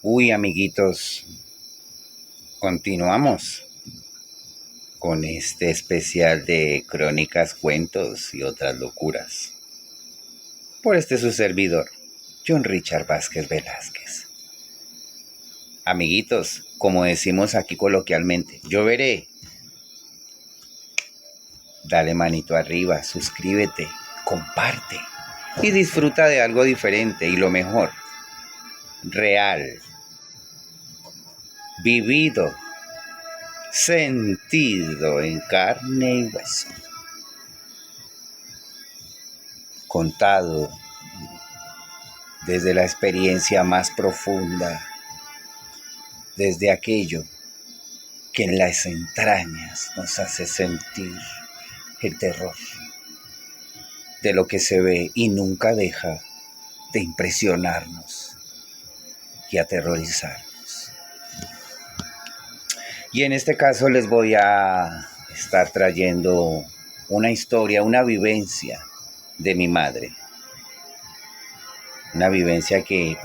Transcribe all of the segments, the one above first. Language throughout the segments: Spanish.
Uy, amiguitos, continuamos con este especial de crónicas, cuentos y otras locuras. Por su servidor, John Richard Vázquez Velázquez. Amiguitos, como decimos aquí coloquialmente, yo veré. Dale manito arriba, suscríbete, comparte y disfruta de algo diferente y lo mejor, real, vivido, sentido en carne y hueso, contado desde la experiencia más profunda, desde aquello que en las entrañas nos hace sentir el terror de lo que se ve y nunca deja de impresionarnos y aterrorizarnos. Y en este caso les voy a estar trayendo una historia, una vivencia de mi madre. Una vivencia que,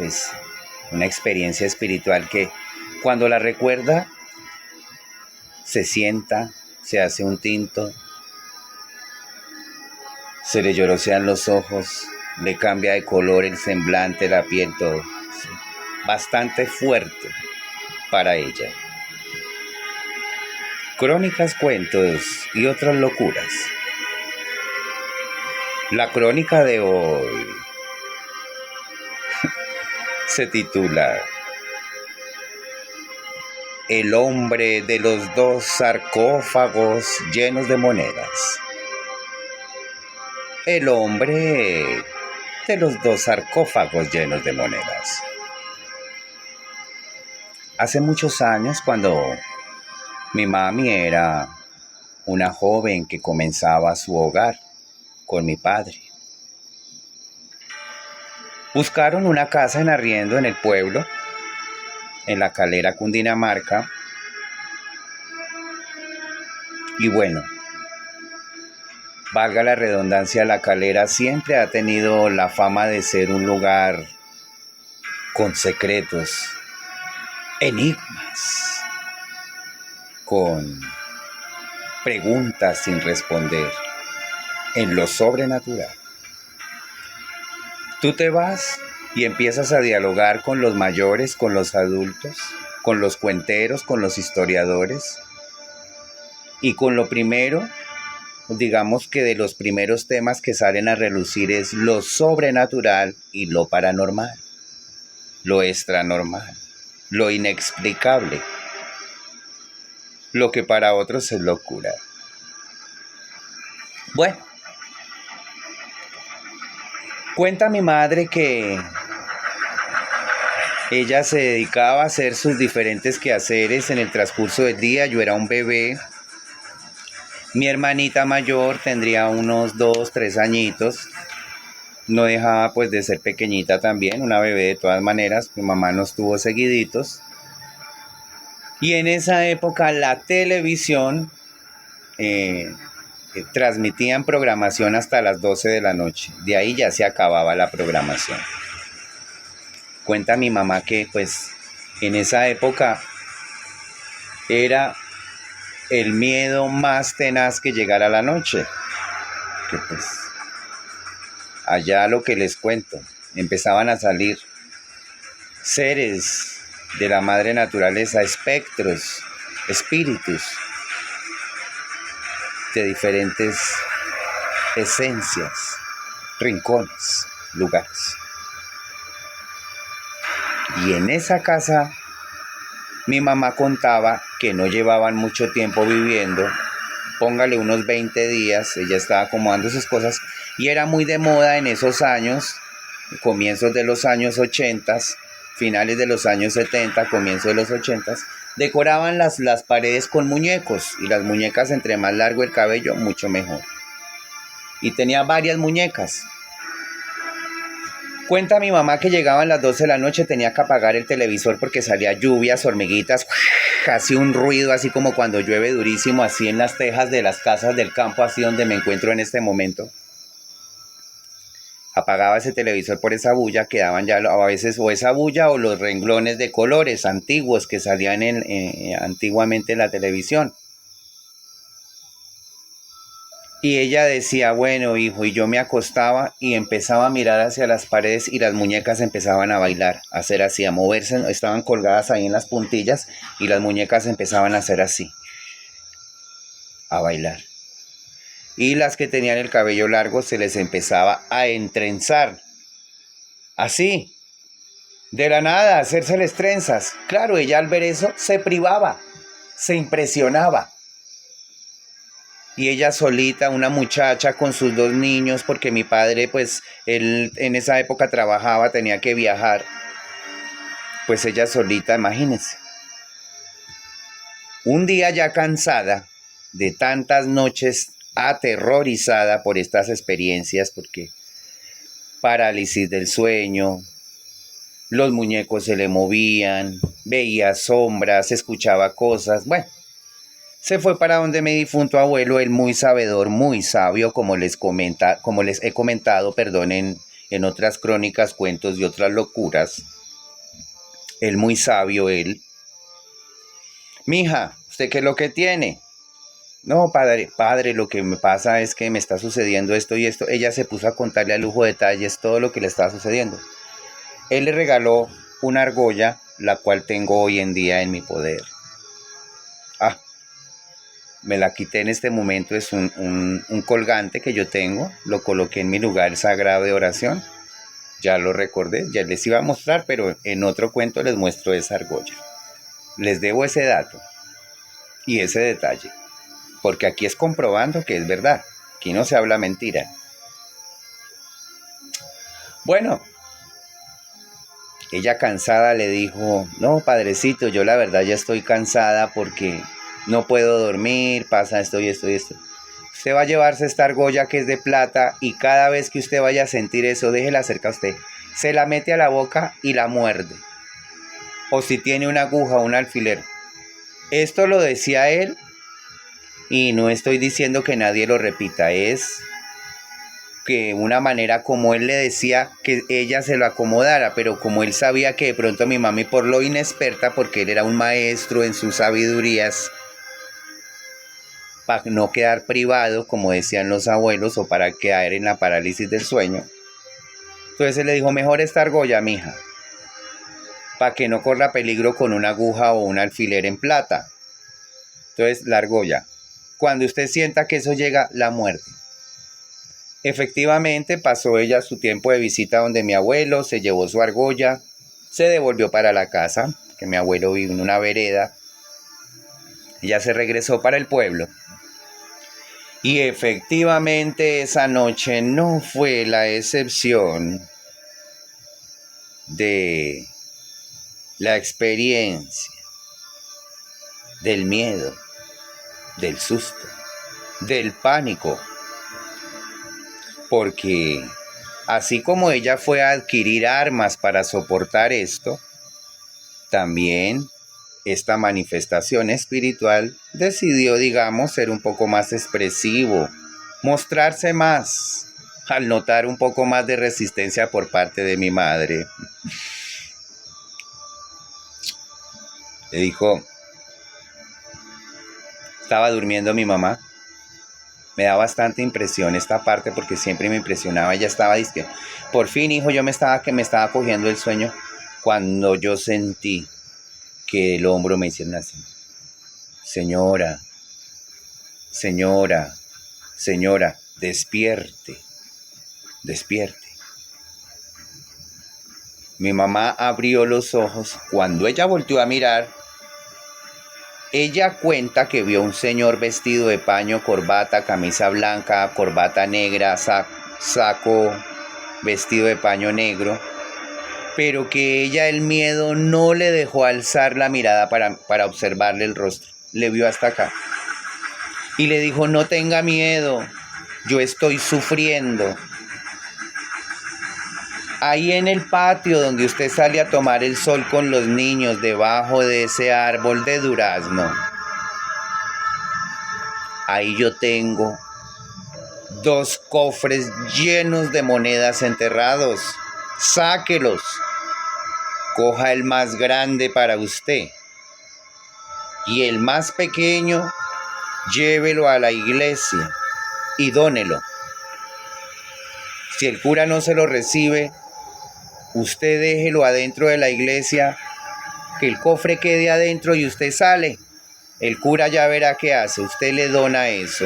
una experiencia espiritual que cuando la recuerda, se sienta, se hace un tinto, se le llorosean los ojos, le cambia de color el semblante, la piel, todo. Sí. Bastante fuerte para ella. Crónicas, cuentos y otras locuras. La crónica de hoy se titula El hombre de los 2 sarcófagos llenos de monedas. El hombre de los 2 sarcófagos llenos de monedas. Hace muchos años, cuando mi mami era una joven que comenzaba su hogar con mi padre, buscaron una casa en arriendo en el pueblo, en La Calera, Cundinamarca. Y bueno, valga la redundancia, La Calera siempre ha tenido la fama de ser un lugar con secretos, enigmas, con preguntas sin responder, en lo sobrenatural. Tú te vas y empiezas a dialogar con los mayores, con los adultos, con los cuenteros, con los historiadores. Y con lo primero, digamos que de los primeros temas que salen a relucir es lo sobrenatural y lo paranormal, lo extranormal, lo inexplicable, lo que para otros es locura. Bueno, cuenta mi madre que ella se dedicaba a hacer sus diferentes quehaceres en el transcurso del día. Yo era un bebé. Mi hermanita mayor tendría unos 2, 3 añitos. No dejaba de ser pequeñita también, una bebé de todas maneras. Mi mamá nos tuvo seguiditos. Y en esa época la televisión transmitían programación hasta las 12 de la noche. De ahí ya se acababa la programación. Cuenta mi mamá que en esa época era el miedo más tenaz que llegara la noche. Que allá lo que les cuento, empezaban a salir seres de la madre naturaleza, espectros, espíritus de diferentes esencias, rincones, lugares. Y en esa casa mi mamá contaba que no llevaban mucho tiempo viviendo, póngale unos 20 días, ella estaba acomodando sus cosas y era muy de moda en esos años, comienzos de los años 80, finales de los años 70, comienzos de los 80, decoraban las paredes con muñecos y las muñecas entre más largo el cabello, mucho mejor. Y tenía varias muñecas. Cuenta mi mamá que llegaban las 12 de la noche, tenía que apagar el televisor porque salía lluvias, hormiguitas, así un ruido, así como cuando llueve durísimo, así en las tejas de las casas del campo, así donde me encuentro en este momento. apagaba ese televisor por esa bulla, quedaban ya a veces o esa bulla o los renglones de colores antiguos que salían antiguamente en la televisión. Y ella decía, bueno, hijo, y yo me acostaba y empezaba a mirar hacia las paredes y las muñecas empezaban a bailar, a hacer así, a moverse, estaban colgadas ahí en las puntillas y las muñecas empezaban a hacer así, a bailar. Y las que tenían el cabello largo se les empezaba a entrenzar, así, de la nada, a hacérseles trenzas. Claro, ella al ver eso se privaba, se impresionaba. Y ella solita, una muchacha con sus 2 niños, porque mi padre, pues, él en esa época trabajaba, tenía que viajar. Pues ella solita, imagínense. Un día ya cansada de tantas noches, aterrorizada por estas experiencias, porque parálisis del sueño, los muñecos se le movían, veía sombras, escuchaba cosas, bueno. Se fue para donde mi difunto abuelo, él muy sabedor, muy sabio, como les he comentado, perdón, en otras crónicas, cuentos y otras locuras. Él muy sabio, él. Mija, ¿usted qué es lo que tiene? No, padre, lo que me pasa es que me está sucediendo esto y esto. Ella se puso a contarle a lujo de detalles todo lo que le estaba sucediendo. Él le regaló una argolla, la cual tengo hoy en día en mi poder. Me la quité en este momento, es un colgante que yo tengo, lo coloqué en mi lugar sagrado de oración, ya lo recordé, ya les iba a mostrar, pero en otro cuento les muestro esa argolla. Les debo ese dato y ese detalle, porque aquí es comprobando que es verdad, aquí no se habla mentira. Bueno, ella cansada le dijo, no, padrecito, yo la verdad ya estoy cansada porque no puedo dormir, pasa esto y esto y esto. Usted va a llevarse esta argolla que es de plata y cada vez que usted vaya a sentir eso, déjela cerca a usted. Se la mete a la boca y la muerde. O si tiene una aguja o un alfiler. Esto lo decía él y no estoy diciendo que nadie lo repita. Es que una manera como él le decía que ella se lo acomodara, pero como él sabía que de pronto mi mami, por lo inexperta, porque él era un maestro en sus sabidurías, para no quedar privado, como decían los abuelos, o para caer en la parálisis del sueño. Entonces él le dijo, mejor esta argolla, mija, para que no corra peligro con una aguja o un alfiler en plata. Entonces la argolla, cuando usted sienta que eso llega, la muerde. Efectivamente pasó ella su tiempo de visita donde mi abuelo, se llevó su argolla, se devolvió para la casa, que mi abuelo vive en una vereda. Ella se regresó para el pueblo. Y efectivamente esa noche no fue la excepción de la experiencia, del miedo, del susto, del pánico. Porque así como ella fue a adquirir armas para soportar esto, también esta manifestación espiritual decidió, digamos, ser un poco más expresivo, mostrarse más, al notar un poco más de resistencia por parte de mi madre. Le dijo, estaba durmiendo mi mamá. Me da bastante impresión esta parte porque siempre me impresionaba. Ella estaba diciendo, por fin, hijo, me estaba cogiendo el sueño cuando yo sentí que el hombro me hicieron así. Señora, señora, señora, despierte, despierte. Mi mamá abrió los ojos. Cuando ella volteó a mirar, ella cuenta que vio un señor vestido de paño, corbata, camisa blanca, corbata negra, saco, vestido de paño negro, pero que ella el miedo no le dejó alzar la mirada para observarle el rostro. Le vio hasta acá y le dijo, no tenga miedo, yo estoy sufriendo. Ahí en el patio donde usted sale a tomar el sol con los niños, debajo de ese árbol de durazno, ahí yo tengo 2 cofres llenos de monedas enterrados. Sáquelos. Coja el más grande para usted. Y el más pequeño, llévelo a la iglesia y dónelo. Si el cura no se lo recibe, usted déjelo adentro de la iglesia, que el cofre quede adentro y usted sale. El cura ya verá qué hace, usted le dona eso.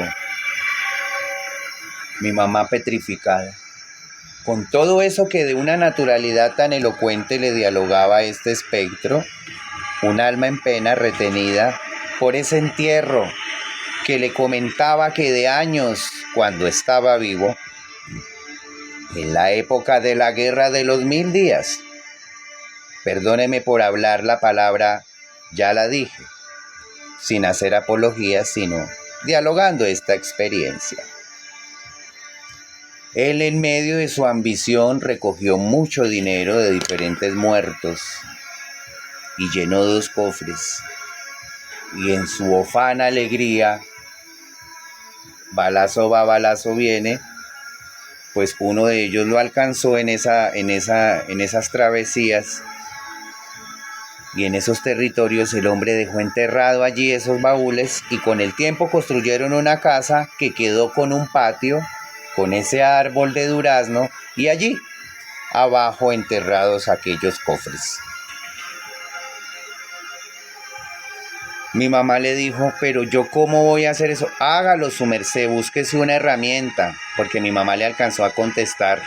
Mi mamá petrificada. Con todo eso que de una naturalidad tan elocuente le dialogaba a este espectro, un alma en pena retenida por ese entierro que le comentaba que de años, cuando estaba vivo, en la época de la guerra de los 1000 días, perdóneme por hablar la palabra, ya la dije, sin hacer apología, sino dialogando esta experiencia. Él, en medio de su ambición, recogió mucho dinero de diferentes muertos y llenó 2 cofres. Y en su ufana alegría, balazo va, balazo viene, pues uno de ellos lo alcanzó en esas travesías. Y en esos territorios el hombre dejó enterrado allí esos baúles y con el tiempo construyeron una casa que quedó con un patio, con ese árbol de durazno y allí abajo enterrados aquellos cofres. Mi mamá le dijo, pero yo ¿cómo voy a hacer eso? Hágalo su merced, búsquese una herramienta, porque mi mamá le alcanzó a contestar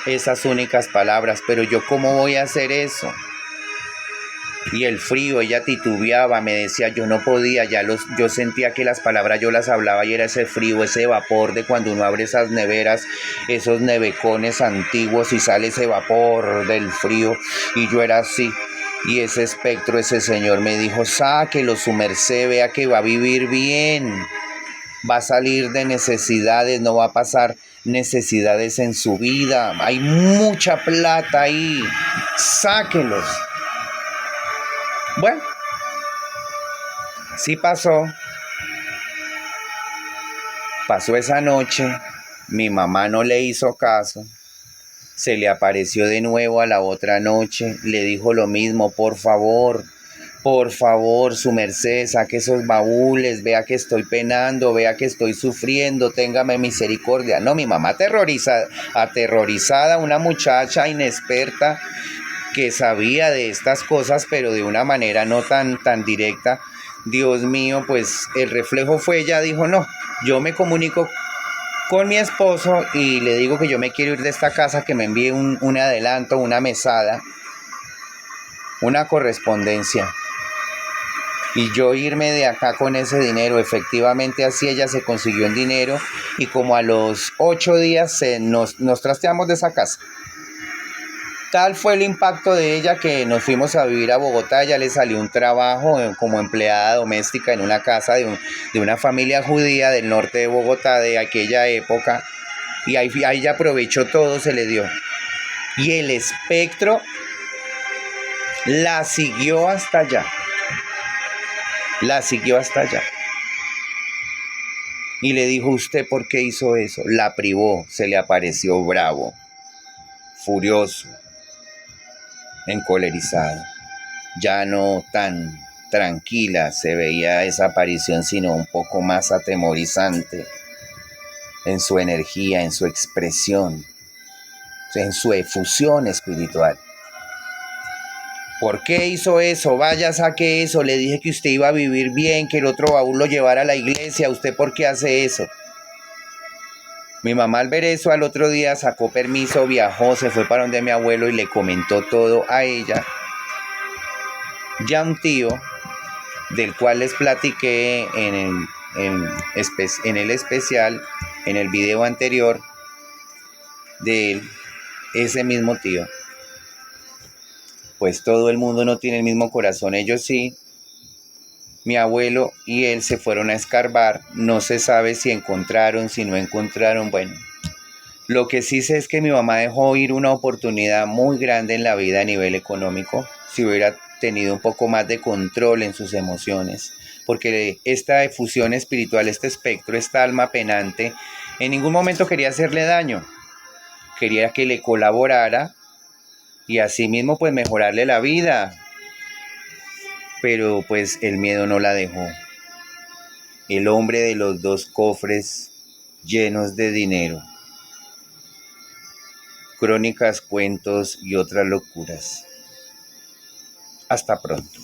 esas únicas palabras, pero yo ¿cómo voy a hacer eso? Y el frío, ella titubeaba, me decía, yo no podía, yo sentía que las palabras yo las hablaba y era ese frío, ese vapor de cuando uno abre esas neveras, esos nevecones antiguos y sale ese vapor del frío, y yo era así. Y ese espectro, ese señor me dijo, sáquelo su merced, vea que va a vivir bien, va a salir de necesidades, no va a pasar necesidades en su vida, hay mucha plata ahí, sáquelos. Bueno, sí pasó esa noche, mi mamá no le hizo caso, se le apareció de nuevo a la otra noche, le dijo lo mismo, por favor, su merced, saque esos baúles, vea que estoy penando, vea que estoy sufriendo, téngame misericordia. No, mi mamá aterrorizada, una muchacha inexperta, que sabía de estas cosas, pero de una manera no tan directa. Dios mío, pues el reflejo fue, ella dijo, no, yo me comunico con mi esposo y le digo que yo me quiero ir de esta casa, que me envíe un adelanto, una mesada, una correspondencia, y yo irme de acá con ese dinero. Efectivamente así ella se consiguió el dinero y como a los 8 días nos trasteamos de esa casa. Tal fue el impacto de ella que nos fuimos a vivir a Bogotá. Ya le salió un trabajo como empleada doméstica en una casa de una familia judía del norte de Bogotá de aquella época. Y ahí ya aprovechó todo, se le dio. Y el espectro la siguió hasta allá. Y le dijo, ¿usted por qué hizo eso? La privó, se le apareció bravo, furioso, encolerizado. Ya no tan tranquila se veía esa aparición, sino un poco más atemorizante en su energía, en su expresión, en su efusión espiritual. ¿Por qué hizo eso? Vaya, saque eso. Le dije que usted iba a vivir bien, que el otro baúl lo llevara a la iglesia. ¿Usted por qué hace eso? Mi mamá, al ver eso, al otro día sacó permiso, viajó, se fue para donde mi abuelo y le comentó todo a ella. Ya un tío, del cual les platiqué en el especial, en el video anterior de él, ese mismo tío, pues todo el mundo no tiene el mismo corazón, ellos sí. Mi abuelo y él se fueron a escarbar, no se sabe si encontraron, si no encontraron, bueno. Lo que sí sé es que mi mamá dejó ir una oportunidad muy grande en la vida a nivel económico, si hubiera tenido un poco más de control en sus emociones, porque esta efusión espiritual, este espectro, esta alma penante, En ningún momento quería hacerle daño, quería que le colaborara y asimismo pues mejorarle la vida, pero pues el miedo no la dejó. El hombre de los 2 cofres llenos de dinero. Crónicas, cuentos y otras locuras. Hasta pronto.